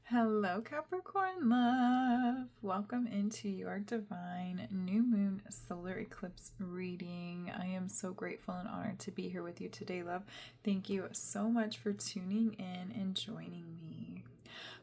Hello, Capricorn love. Welcome into your divine new moon solar eclipse reading. I am so grateful and honored to be here with you today, love. Thank you so much for tuning in and joining me.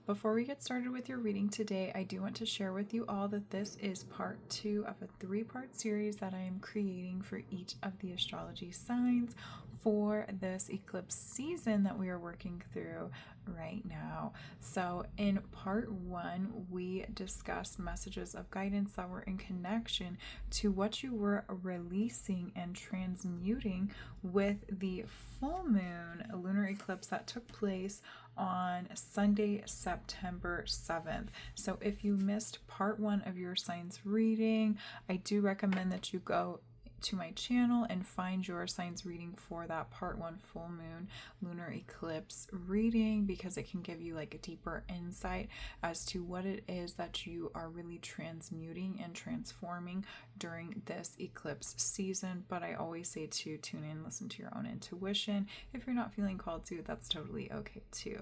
Before we get started with your reading today, I do want to share with you all that this is part 2 of a 3-part series that I am creating for each of the astrology signs for this eclipse season that we are working through right now. So in part 1, we discussed messages of guidance that were in connection to what you were releasing and transmuting with the full moon lunar eclipse that took place on Sunday, September 7th. So if you missed part 1 of your signs reading, I do recommend that you go to my channel and find your signs reading for that part 1 full moon lunar eclipse reading, because it can give you like a deeper insight as to what it is that you are really transmuting and transforming during this eclipse season. But I always say to tune in, listen to your own intuition. If you're not feeling called to, that's totally okay too.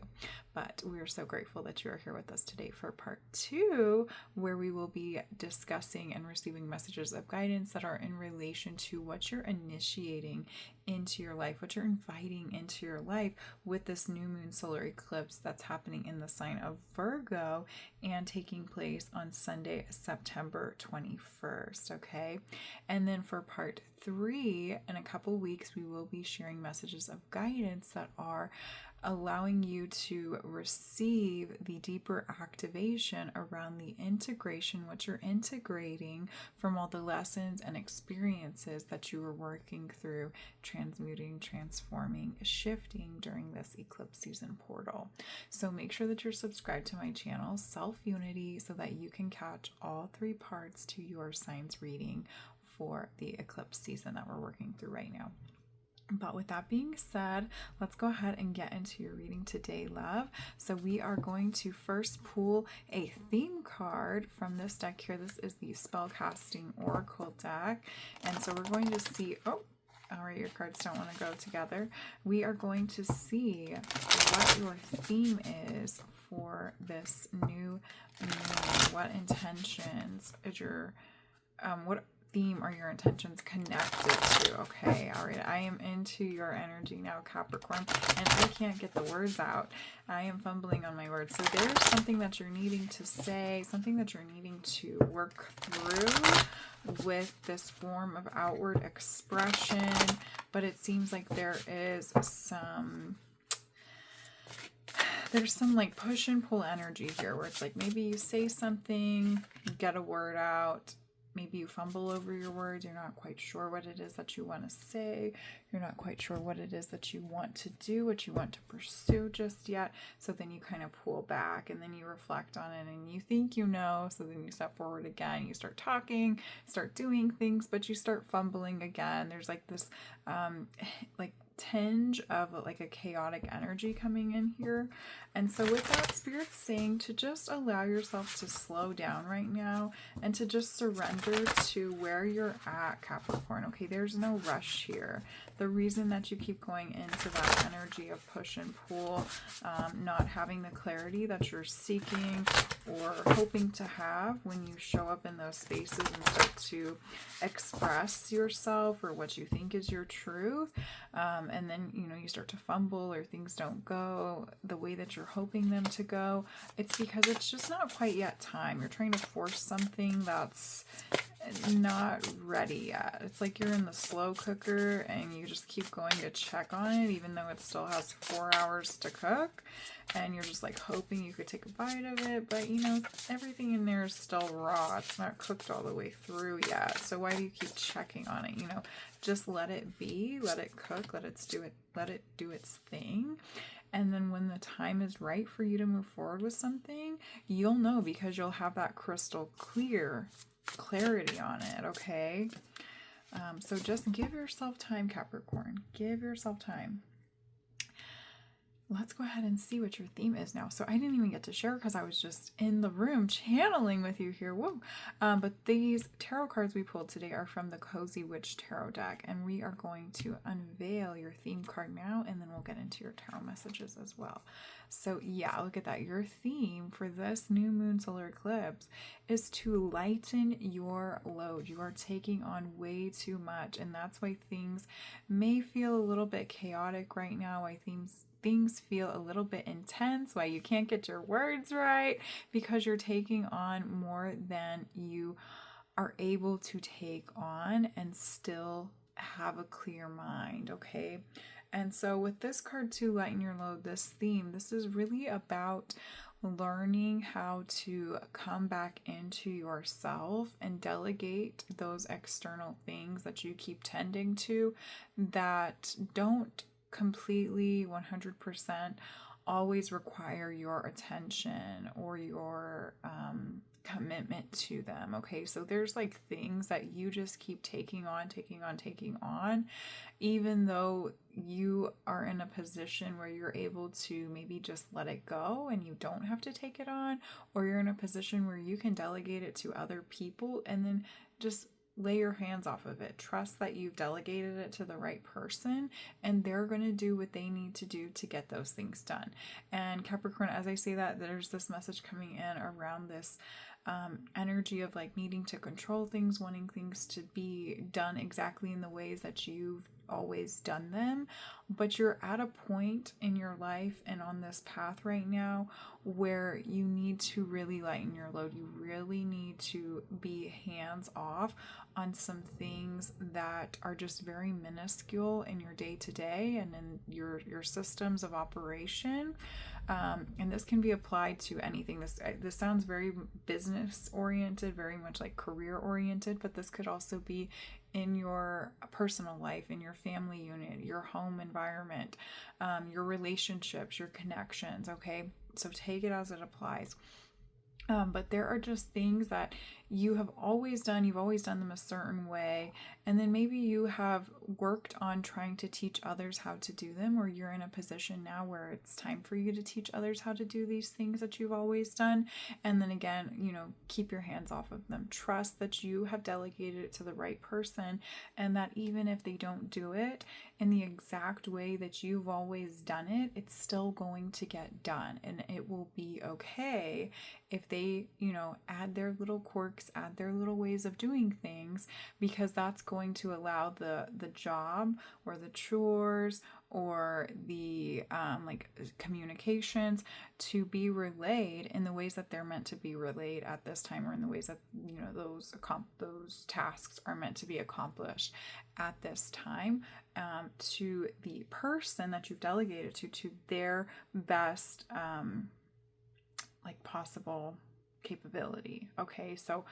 But we're so grateful that you are here with us today for part 2, where we will be discussing and receiving messages of guidance that are in relation to what you're initiating into your life, what you're inviting into your life with this new moon solar eclipse that's happening in the sign of Virgo and taking place on Sunday, September 21st. Okay. And then for part 3, in a couple weeks, we will be sharing messages of guidance that are allowing you to receive the deeper activation around the integration, what you're integrating from all the lessons and experiences that you were working through, transmuting, transforming, shifting during this eclipse season portal. So make sure that you're subscribed to my channel, Self-Unity, so that you can catch all 3 parts to your signs reading for the eclipse season that we're working through right now. But with that being said, let's go ahead and get into your reading today, love. So we are going to first pull a theme card from this deck here. This is the Spellcasting Oracle deck. And so we're going to see, all right, your cards don't want to go together. We are going to see what your theme is for this new moon. What intentions is your, what theme are your intentions connected to? Okay, all right, I am into your energy now, Capricorn, and I can't get the words out. I am fumbling on my words. So there's something that you're needing to say, something that you're needing to work through with this form of outward expression, but it seems like there's some like push and pull energy here, where it's like maybe you say something, get a word out, maybe you fumble over your words, you're not quite sure what it is that you want to say, you're not quite sure what it is that you want to do, what you want to pursue just yet. So then you kind of pull back and then you reflect on it and you think you know, so then you step forward again, you start talking, start doing things, but you start fumbling again. There's like this like tinge of like a chaotic energy coming in here. And so with that, Spirit's saying to just allow yourself to slow down right now and to just surrender to where you're at, Capricorn. Okay, there's no rush here. The reason that you keep going into that energy of push and pull, not having the clarity that you're seeking or hoping to have when you show up in those spaces and start to express yourself or what you think is your truth, and then you start to fumble or things don't go the way that you're hoping them to go, it's because it's just not quite yet time. You're trying to force something that's not ready yet. It's like you're in the slow cooker and you just keep going to check on it even though it still has 4 hours to cook, and you're just like hoping you could take a bite of it, but everything in there is still raw. It's not cooked all the way through yet. So why do you keep checking on it? Just let it be, let it cook, let it do its thing. And then when the time is right for you to move forward with something, you'll know, because you'll have that crystal clarity on it. Okay. So just give yourself time, Capricorn. Give yourself time. let's go ahead and see what your theme is now. So I didn't even get to share because I was just in the room channeling with you here. Whoa. But these tarot cards we pulled today are from the Cozy Witch Tarot deck, and we are going to unveil your theme card now, and then we'll get into your tarot messages as well. So yeah, look at that. Your theme for this new moon solar eclipse is to lighten your load. You are taking on way too much, and that's why things may feel a little bit chaotic right now, why things feel a little bit intense, why you can't get your words right, because you're taking on more than you are able to take on and still have a clear mind, okay? And so with this card to lighten your load, this theme, this is really about learning how to come back into yourself and delegate those external things that you keep tending to that don't completely 100% always require your attention or your commitment to them. Okay, so there's like things that you just keep taking on, even though you are in a position where you're able to maybe just let it go and you don't have to take it on, or you're in a position where you can delegate it to other people and then just lay your hands off of it. Trust that you've delegated it to the right person and they're going to do what they need to do to get those things done. And Capricorn, as I say that, there's this message coming in around this energy of like needing to control things, wanting things to be done exactly in the ways that you've always done them. But you're at a point in your life and on this path right now where you need to really lighten your load. You really need to be hands off on some things that are just very minuscule in your day to day and in your systems of operation. And this can be applied to anything. This sounds very business oriented, very much like career oriented, but this could also be in your personal life, in your family unit, your home environment, your relationships, your connections. Okay, so take it as it applies. But there are just things that you have always done. You've always done them a certain way. And then maybe you have worked on trying to teach others how to do them, or you're in a position now where it's time for you to teach others how to do these things that you've always done. And then again, keep your hands off of them. Trust that you have delegated it to the right person, and that even if they don't do it in the exact way that you've always done it, it's still going to get done. And it will be okay if they, add their little quirks, add their little ways of doing things, because that's going to allow the job or the chores or the communications to be relayed in the ways that they're meant to be relayed at this time, or in the ways that those tasks are meant to be accomplished at this time, to the person that you've delegated to their best possible capability. Okay, so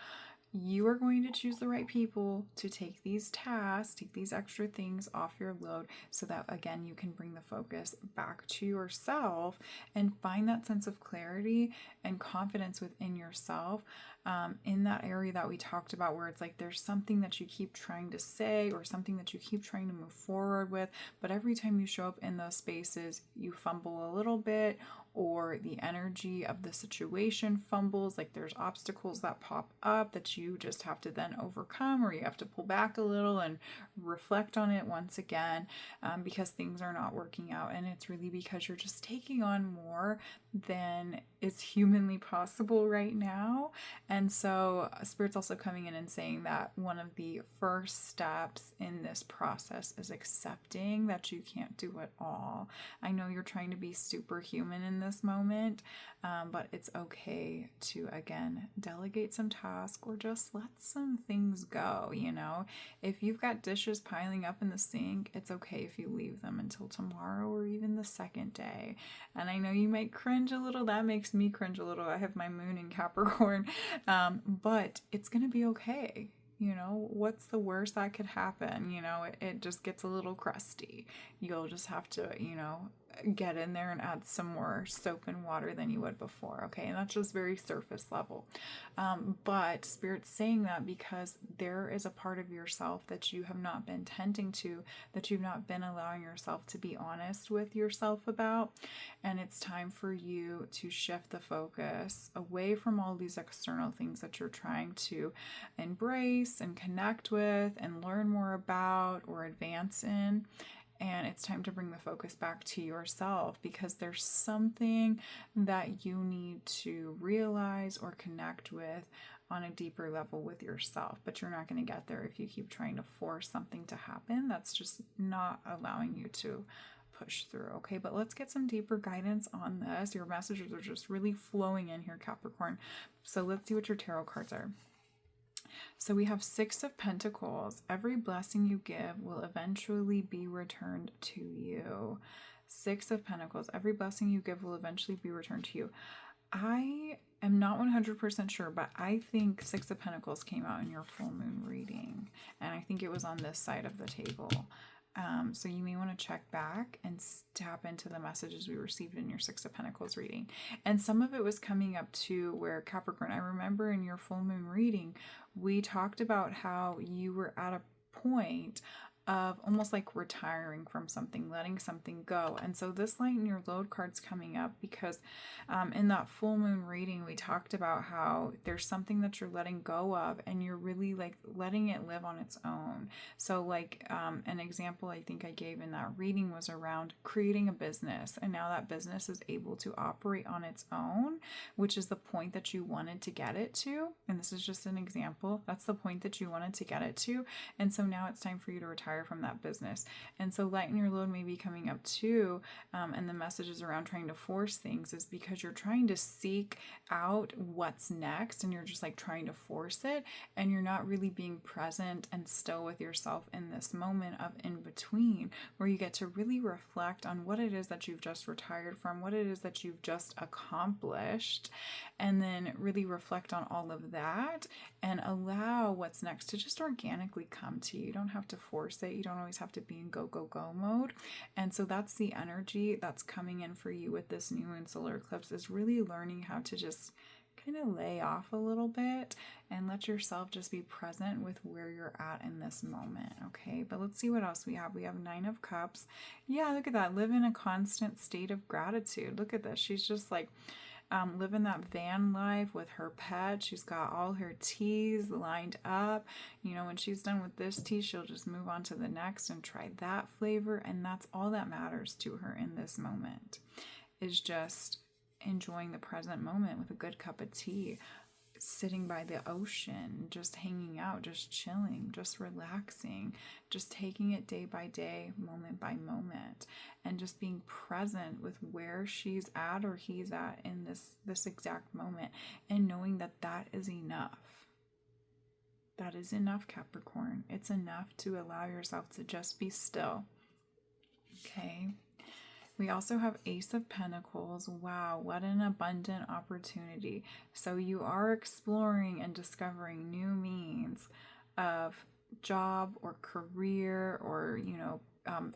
you are going to choose the right people to take these tasks, take these extra things off your load, so that again you can bring the focus back to yourself and find that sense of clarity and confidence within yourself, in that area that we talked about, where it's like there's something that you keep trying to say or something that you keep trying to move forward with, but every time you show up in those spaces you fumble a little bit, or the energy of the situation fumbles, like there's obstacles that pop up that you just have to then overcome, or you have to pull back a little and reflect on it once again, because things are not working out. And it's really because you're just taking on more than is humanly possible right now. And so Spirit's also coming in and saying that one of the first steps in this process is accepting that you can't do it all. I know you're trying to be superhuman in this moment, but it's okay to, again, delegate some tasks or just let some things go. If you've got dishes piling up in the sink, it's okay if you leave them until tomorrow or even the second day. And I know you might cringe a little. That makes me cringe a little. I have my moon in Capricorn, but it's gonna be okay. What's the worst that could happen? It just gets a little crusty. You'll just have to, get in there and add some more soap and water than you would before, okay? And that's just very surface level. But Spirit's saying that because there is a part of yourself that you have not been tending to, that you've not been allowing yourself to be honest with yourself about. And it's time for you to shift the focus away from all these external things that you're trying to embrace and connect with and learn more about or advance in. And it's time to bring the focus back to yourself, because there's something that you need to realize or connect with on a deeper level with yourself. But you're not going to get there if you keep trying to force something to happen. That's just not allowing you to push through. Okay, but let's get some deeper guidance on this. Your messages are just really flowing in here, Capricorn. So let's see what your tarot cards are. So we have Six of Pentacles. Every blessing you give will eventually be returned to you. Six of Pentacles. Every blessing you give will eventually be returned to you. I am not 100% sure, but I think Six of Pentacles came out in your full moon reading. And I think it was on this side of the table. So you may want to check back and tap into the messages we received in your Six of Pentacles reading. And some of it was coming up to where Capricorn, I remember in your full moon reading, we talked about how you were at a point of almost like retiring from something, letting something go. And so this lighten your load card's coming up because in that full moon reading, we talked about how there's something that you're letting go of and you're really like letting it live on its own. So like an example I think I gave in that reading was around creating a business. And now that business is able to operate on its own, which is the point that you wanted to get it to. And this is just an example. That's the point that you wanted to get it to. And so now it's time for you to retire from that business. And so lighten your load may be coming up too. And the messages around trying to force things is because you're trying to seek out what's next and you're just like trying to force it. And you're not really being present and still with yourself in this moment of in between where you get to really reflect on what it is that you've just retired from, what it is that you've just accomplished, and then really reflect on all of that and allow what's next to just organically come to you. You don't have to force it. You don't always have to be in go, go, go mode. And so that's the energy that's coming in for you with this new moon solar eclipse, is really learning how to just kind of lay off a little bit and let yourself just be present with where you're at in this moment. Okay, but let's see what else we have. We have Nine of Cups. Yeah, look at that. Live in a constant state of gratitude. Look at this. She's just like living that van life with her pet. She's got all her teas lined up. You know, when she's done with this tea, she'll just move on to the next and try that flavor. And that's all that matters to her in this moment, is just enjoying the present moment with a good cup of tea, sitting by the ocean, just hanging out, just chilling, just relaxing, just taking it day by day, moment by moment, and just being present with where she's at or he's at in this exact moment, and knowing that that is enough. That is enough, Capricorn. It's enough to allow yourself to just be still. Okay. We also have Ace of Pentacles. Wow, what an abundant opportunity. So you are exploring and discovering new means of job or career or,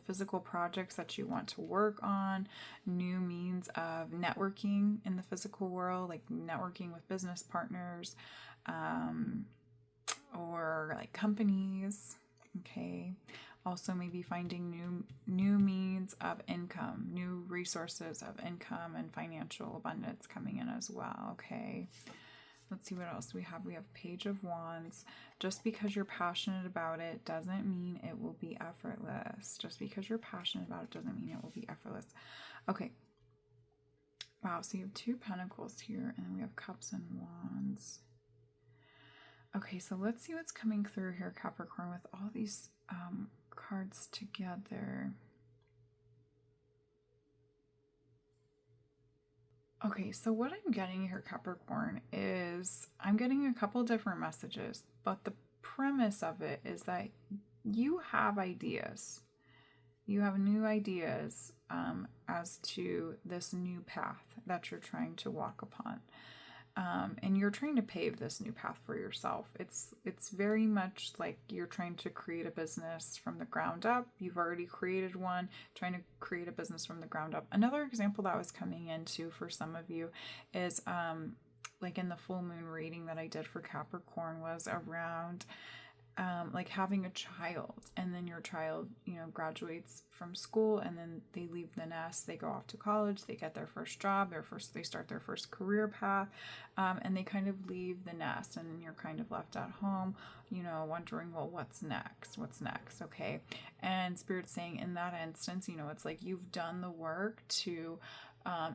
physical projects that you want to work on, new means of networking in the physical world, like networking with business partners or like companies. Okay. Also maybe finding new means of income, new resources of income and financial abundance coming in as well. Okay. Let's see what else we have. We have Page of Wands. Just because you're passionate about it doesn't mean it will be effortless. Just because you're passionate about it doesn't mean it will be effortless. Okay. Wow. So you have two Pentacles here, and then we have Cups and Wands. Okay. So let's see what's coming through here, Capricorn, with all these cards together. Okay, so what I'm getting here, Capricorn, is I'm getting a couple different messages, but the premise of it is that you have ideas. You have new ideas as to this new path that you're trying to walk upon. And you're trying to pave this new path for yourself. It's very much like you're trying to create a business from the ground up. You've already created one, trying to create a business from the ground up. Another example that was coming into for some of you is like in the full moon reading that I did for Capricorn was around like having a child, and then your child, graduates from school, and then they leave the nest, they go off to college, they get their first job, they start their first career path, and they kind of leave the nest, and then you're kind of left at home, wondering, well, what's next, okay? And Spirit's saying in that instance, it's like you've done the work to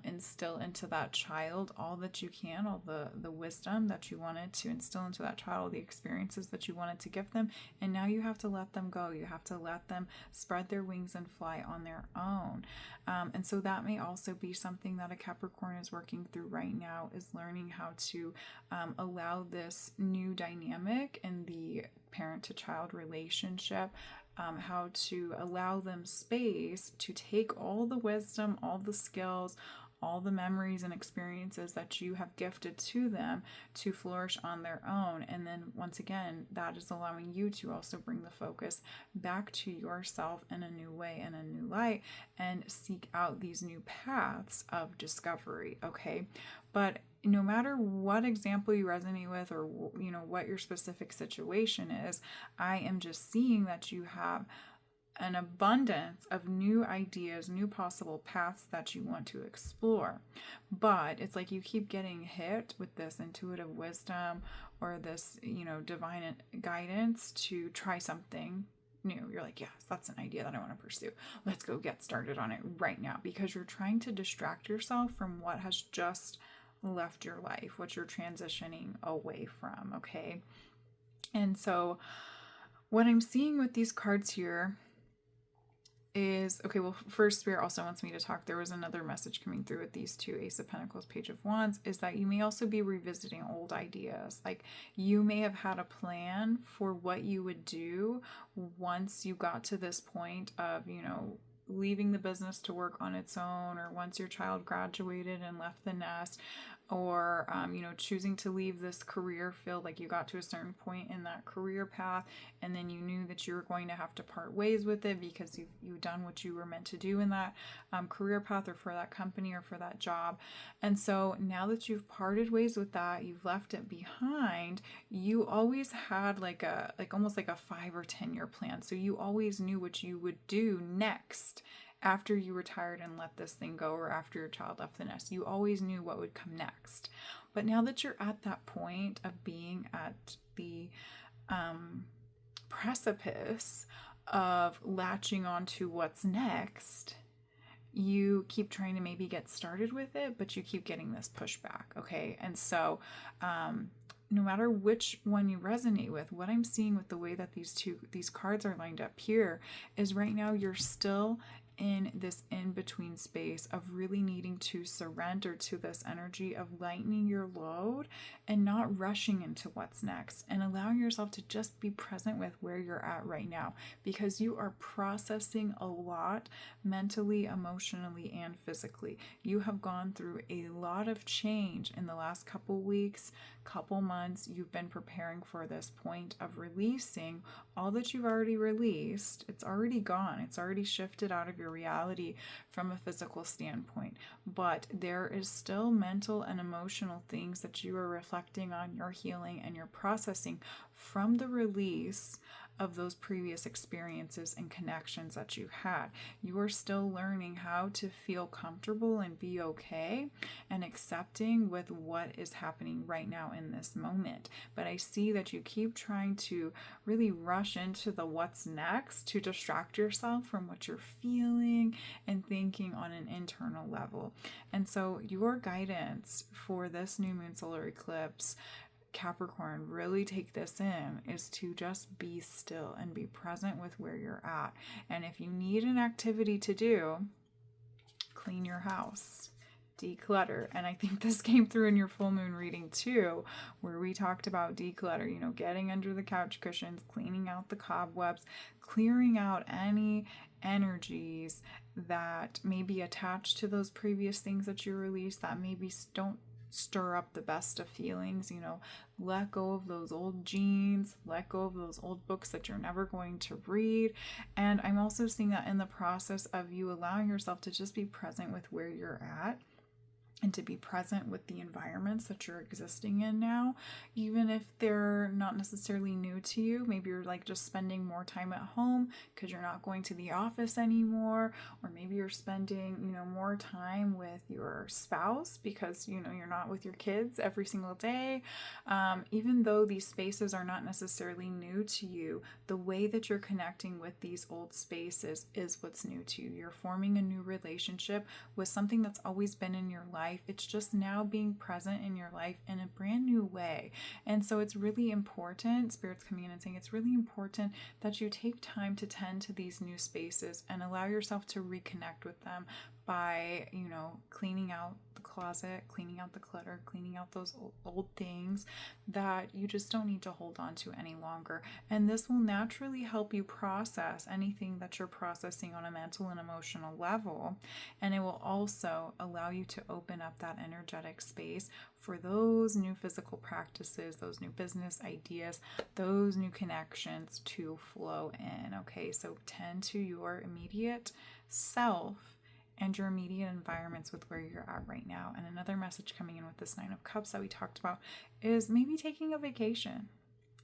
instill into that child all that you can, all the wisdom that you wanted to instill into that child, the experiences that you wanted to give them, and now you have to let them go. You have to let them spread their wings and fly on their own. And so that may also be something that a Capricorn is working through right now, is learning how to allow this new dynamic in the parent to child relationship, how to allow them space to take all the wisdom, all the skills, all the memories and experiences that you have gifted to them to flourish on their own. And then once again, that is allowing you to also bring the focus back to yourself in a new way, in a new light, and seek out these new paths of discovery, okay? But no matter what example you resonate with, or what your specific situation is, I am just seeing that you have an abundance of new ideas, new possible paths that you want to explore. But it's like you keep getting hit with this intuitive wisdom or this, divine guidance to try something new. You're like, yes, that's an idea that I want to pursue. Let's go get started on it right now, because you're trying to distract yourself from what has just left your life, what you're transitioning away from, okay? And so what I'm seeing with these cards here is, okay, well, first, Spirit also wants me to talk. There was another message coming through with these two, Ace of Pentacles, Page of Wands, is that you may also be revisiting old ideas. Like you may have had a plan for what you would do once you got to this point of, leaving the business to work on its own, or once your child graduated and left the nest, or choosing to leave this career field. Like you got to a certain point in that career path, and then you knew that you were going to have to part ways with it because you've done what you were meant to do in that career path, or for that company, or for that job. And so now that you've parted ways with that, you've left it behind, you always had almost like a 5 or 10 year plan. So you always knew what you would do next after you retired and let this thing go, or after your child left the nest. You always knew what would come next. But now that you're at that point of being at the precipice of latching on to what's next, you keep trying to maybe get started with it, but you keep getting this pushback, okay? And so no matter which one you resonate with, what I'm seeing with the way that these cards are lined up here is right now you're still in this in-between space of really needing to surrender to this energy of lightening your load and not rushing into what's next, and allowing yourself to just be present with where you're at right now, because you are processing a lot mentally, emotionally, and physically. You have gone through a lot of change in the last couple weeks, couple months. You've been preparing for this point of releasing all that you've already released. It's already gone. It's already shifted out of your reality from a physical standpoint. But there is still mental and emotional things that you are reflecting on, your healing, and your processing from the release of those previous experiences and connections that you had. You are still learning how to feel comfortable and be okay and accepting with what is happening right now in this moment. But I see that you keep trying to really rush into the what's next to distract yourself from what you're feeling and thinking on an internal level. And so your guidance for this new moon solar eclipse, Capricorn, really take this in, is to just be still and be present with where you're at. And if you need an activity to do, clean your house, declutter. And I think this came through in your full moon reading too, where we talked about declutter, getting under the couch cushions, cleaning out the cobwebs, clearing out any energies that may be attached to those previous things that you released that maybe don't stir up the best of feelings, let go of those old jeans, let go of those old books that you're never going to read. And I'm also seeing that in the process of you allowing yourself to just be present with where you're at, and to be present with the environments that you're existing in now, even if they're not necessarily new to you. Maybe you're like just spending more time at home because you're not going to the office anymore, or maybe you're spending, more time with your spouse because, you're not with your kids every single day. Even though these spaces are not necessarily new to you, the way that you're connecting with these old spaces is what's new to you. You're forming a new relationship with something that's always been in your life. It's just now being present in your life in a brand new way. And so it's really important, Spirit's coming in and saying it's really important that you take time to tend to these new spaces and allow yourself to reconnect with them by, cleaning out the closet, cleaning out the clutter, cleaning out those old things that you just don't need to hold on to any longer. And this will naturally help you process anything that you're processing on a mental and emotional level. And it will also allow you to open up that energetic space for those new physical practices, those new business ideas, those new connections to flow in. Okay, so tend to your immediate self and your immediate environments with where you're at right now. And another message coming in with this 9 of Cups that we talked about is maybe taking a vacation.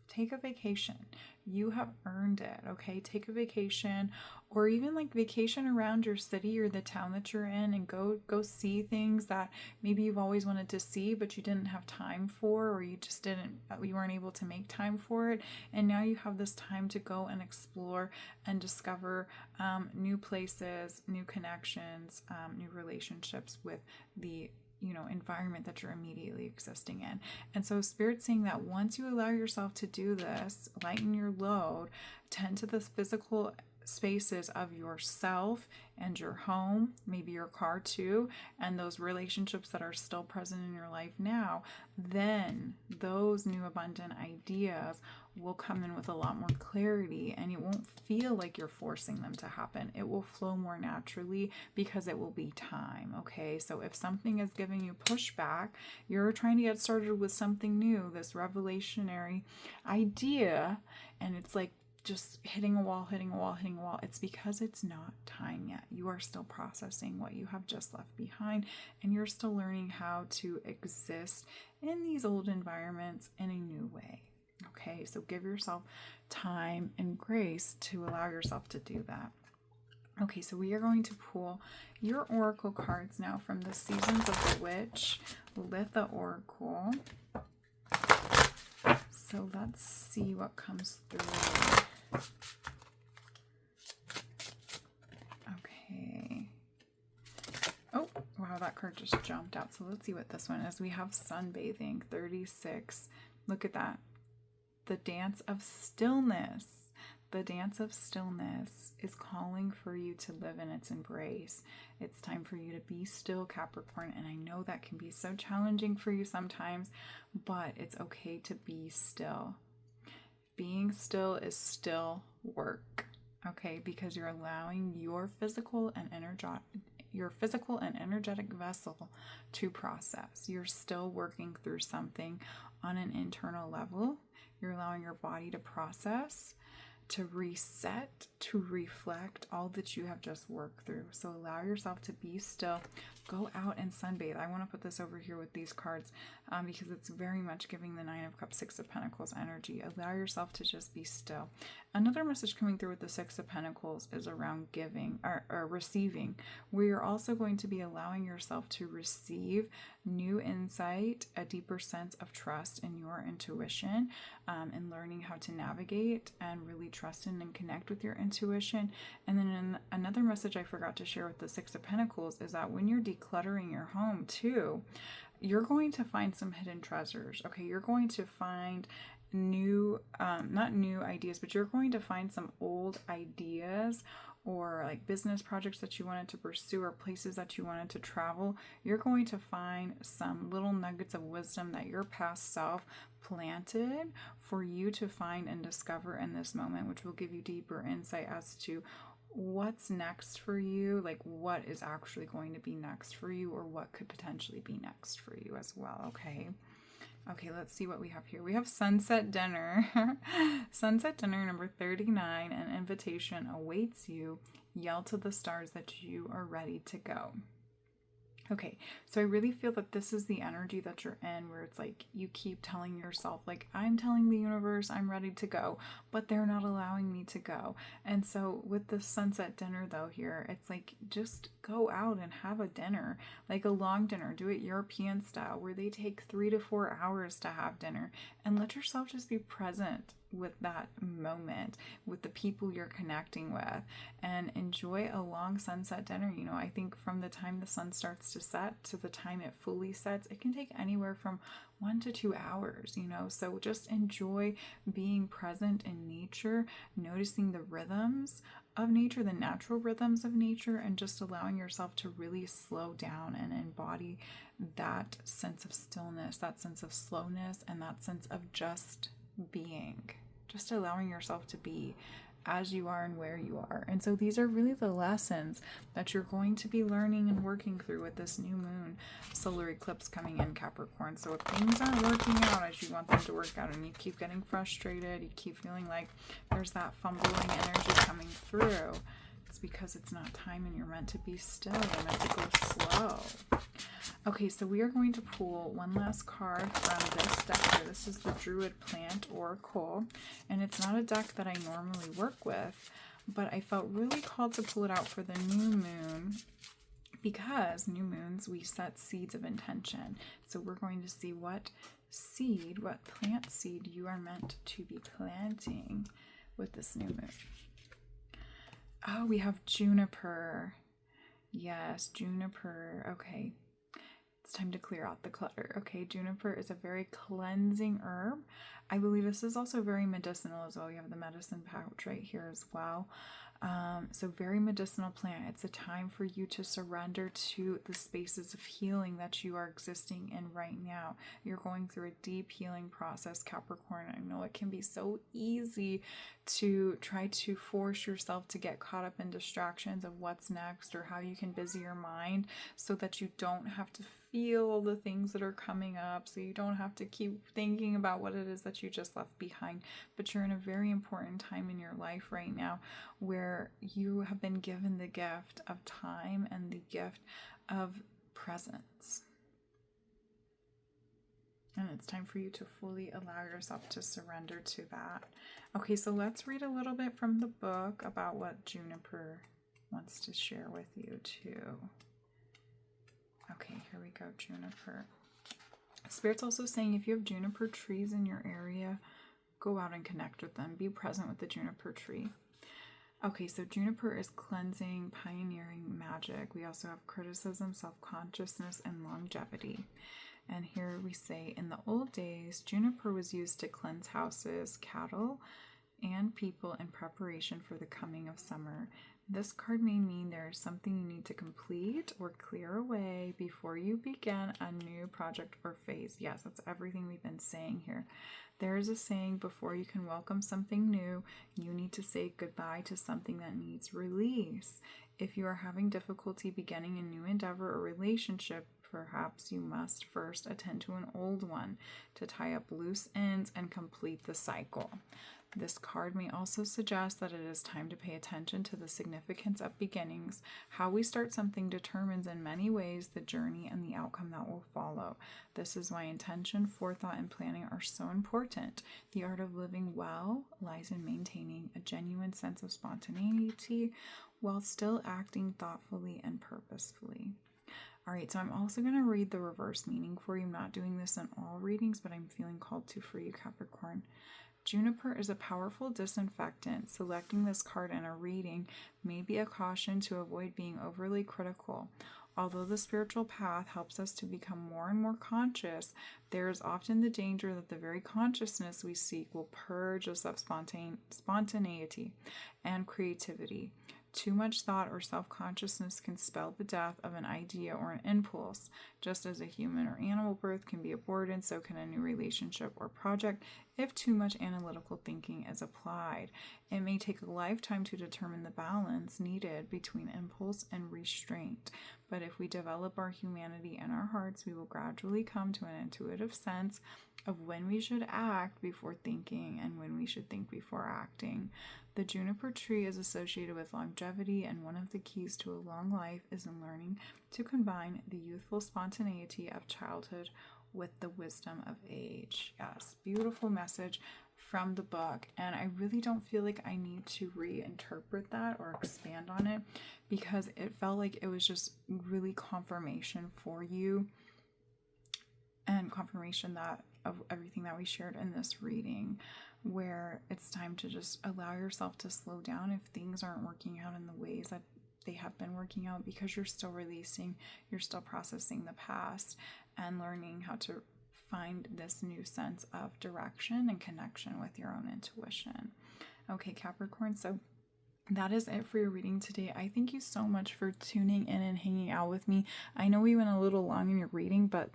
Take a vacation. You have earned it, okay? Take a vacation, or even like vacation around your city or the town that you're in, and go see things that maybe you've always wanted to see but you didn't have time for, or you weren't able to make time for it, and now you have this time to go and explore and discover new places, new connections, new relationships with the environment that you're immediately existing in. And so Spirit's saying that once you allow yourself to do this, lighten your load, tend to the physical spaces of yourself and your home, maybe your car too, and those relationships that are still present in your life now, then those new abundant ideas will come in with a lot more clarity, and it won't feel like you're forcing them to happen. It will flow more naturally because it will be time. Okay, so if something is giving you pushback, you're trying to get started with something new, this revelationary idea, and it's like just hitting a wall. It's because it's not time yet. You are still processing what you have just left behind, and you're still learning how to exist in these old environments in a new way. Okay, so give yourself time and grace to allow yourself to do that. Okay, so we are going to pull your oracle cards now from the Seasons of the Witch, Litha Oracle. So let's see what comes through. Okay. Oh, wow, that card just jumped out. So let's see what this one is. We have Sunbathing, 36. Look at that. The Dance of Stillness. The Dance of Stillness is calling for you to live in its embrace. It's time for you to be still, Capricorn. And I know that can be so challenging for you sometimes, but it's okay to be still. Being still is still work, okay? Because you're allowing your physical and energetic vessel to process. You're still working through something on an internal level. You're allowing your body to process, to reset, to reflect all that you have just worked through. So allow yourself to be still. Go out and sunbathe. I want to put this over here with these cards because it's very much giving the 9 of Cups, 6 of Pentacles energy. Allow yourself to just be still. Another message coming through with the 6 of Pentacles is around giving or receiving, where you're also going to be allowing yourself to receive new insight, a deeper sense of trust in your intuition, and learning how to navigate and really trust in and connect with your intuition. And then another message I forgot to share with the 6 of Pentacles is that when you're decluttering your home too, you're going to find some hidden treasures. Okay, you're going to find new, not new ideas, but you're going to find some old ideas or like business projects that you wanted to pursue or places that you wanted to travel. You're going to find some little nuggets of wisdom that your past self planted for you to find and discover in this moment, which will give you deeper insight as to what's next for you, like what is actually going to be next for you, or what could potentially be next for you as well. Okay, let's see what we have here. We have sunset dinner. Sunset dinner number 39. An invitation awaits you. Yell to the stars that you are ready to go. Okay, so I really feel that this is the energy that you're in, where it's like you keep telling yourself, like, I'm telling the universe I'm ready to go, but they're not allowing me to go. And so with the sunset dinner though here, it's like, just go out and have a dinner, like a long dinner. Do it European style, where they take 3 to 4 hours to have dinner, and let yourself just be present with that moment, with the people you're connecting with, and enjoy a long sunset dinner. You know, I think from the time the sun starts to set to the time it fully sets, it can take anywhere from 1 to 2 hours, you know. So just enjoy being present in nature, noticing the rhythms of nature, the natural rhythms of nature, and just allowing yourself to really slow down and embody that sense of stillness, that sense of slowness, and that sense of just being, just allowing yourself to be as you are and where you are. And so these are really the lessons that you're going to be learning and working through with this new moon solar eclipse coming in, Capricorn. So if things aren't working out as you want them to work out, and you keep getting frustrated, you keep feeling like there's that fumbling energy coming through, it's because it's not time and you're meant to be still. You're meant to go slow. Okay, so we are going to pull one last card from this deck here. This is the Druid Plant Oracle, and it's not a deck that I normally work with, but I felt really called to pull it out for the new moon, because new moons, we set seeds of intention. So we're going to see what seed, what plant seed you are meant to be planting with this new moon. Oh, we have juniper. Yes, juniper. Okay. It's time to clear out the clutter. Okay, juniper is a very cleansing herb. I believe this is also very medicinal as well. You have the medicine pouch right here as well. So very medicinal plant. It's a time for you to surrender to the spaces of healing that you are existing in right now. You're going through a deep healing process, Capricorn. I know it can be so easy to try to force yourself to get caught up in distractions of what's next, or how you can busy your mind so that you don't have to feel the things that are coming up, so you don't have to keep thinking about what it is that you just left behind. But you're in a very important time in your life right now, where you have been given the gift of time and the gift of presence. And it's time for you to fully allow yourself to surrender to that. Okay, so let's read a little bit from the book about what juniper wants to share with you too. Okay, here we go, juniper. Spirit's also saying if you have juniper trees in your area, go out and connect with them. Be present with the juniper tree. Okay, so juniper is cleansing, pioneering, magic. We also have criticism, self-consciousness, and longevity. And here we say, in the old days, juniper was used to cleanse houses, cattle, and people in preparation for the coming of summer. This card may mean there is something you need to complete or clear away before you begin a new project or phase. Yes, that's everything we've been saying here. There is a saying, before you can welcome something new, you need to say goodbye to something that needs release. If you are having difficulty beginning a new endeavor or relationship, perhaps you must first attend to an old one to tie up loose ends and complete the cycle. This card may also suggest that it is time to pay attention to the significance of beginnings. How we start something determines in many ways the journey and the outcome that will follow. This is why intention, forethought, and planning are so important. The art of living well lies in maintaining a genuine sense of spontaneity while still acting thoughtfully and purposefully. All right, so I'm also going to read the reverse meaning for you. I'm not doing this in all readings, but I'm feeling called to for you, Capricorn. Juniper is a powerful disinfectant. Selecting this card in a reading may be a caution to avoid being overly critical. Although the spiritual path helps us to become more and more conscious, there is often the danger that the very consciousness we seek will purge us of spontaneity and creativity. Too much thought or self-consciousness can spell the death of an idea or an impulse. Just as a human or animal birth can be aborted, so can a new relationship or project. if too much analytical thinking is applied. It may take a lifetime to determine the balance needed between impulse and restraint. But if we develop our humanity in our hearts, we will gradually come to an intuitive sense of when we should act before thinking and when we should think before acting. The juniper tree is associated with longevity, and one of the keys to a long life is in learning to combine the youthful spontaneity of childhood with the wisdom of age. Yes, beautiful message from the book, and I really don't feel like I need to reinterpret that or expand on it, because it felt like it was just really confirmation for you and confirmation that of everything that we shared in this reading, where it's time to just allow yourself to slow down if things aren't working out in the ways that they have been working out, because you're still releasing, you're still processing the past and learning how to find this new sense of direction and connection with your own intuition. Okay, Capricorn, so that is it for your reading today. I thank you so much for tuning in and hanging out with me. I know we went a little long in your reading, but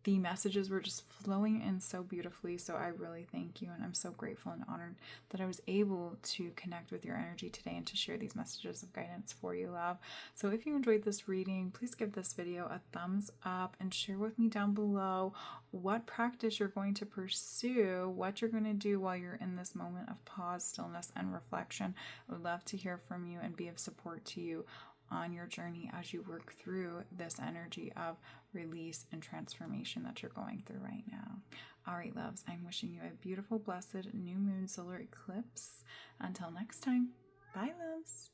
the messages were just flowing in so beautifully, so I really thank you, and I'm so grateful and honored that I was able to connect with your energy today and to share these messages of guidance for you, love. So if you enjoyed this reading, please give this video a thumbs up and share with me down below what practice you're going to pursue, what you're going to do while you're in this moment of pause, stillness, and reflection. I would love to hear from you and be of support to you on your journey as you work through this energy of release and transformation that you're going through right now. All right, loves, I'm wishing you a beautiful, blessed new moon solar eclipse. Until next time, bye, loves.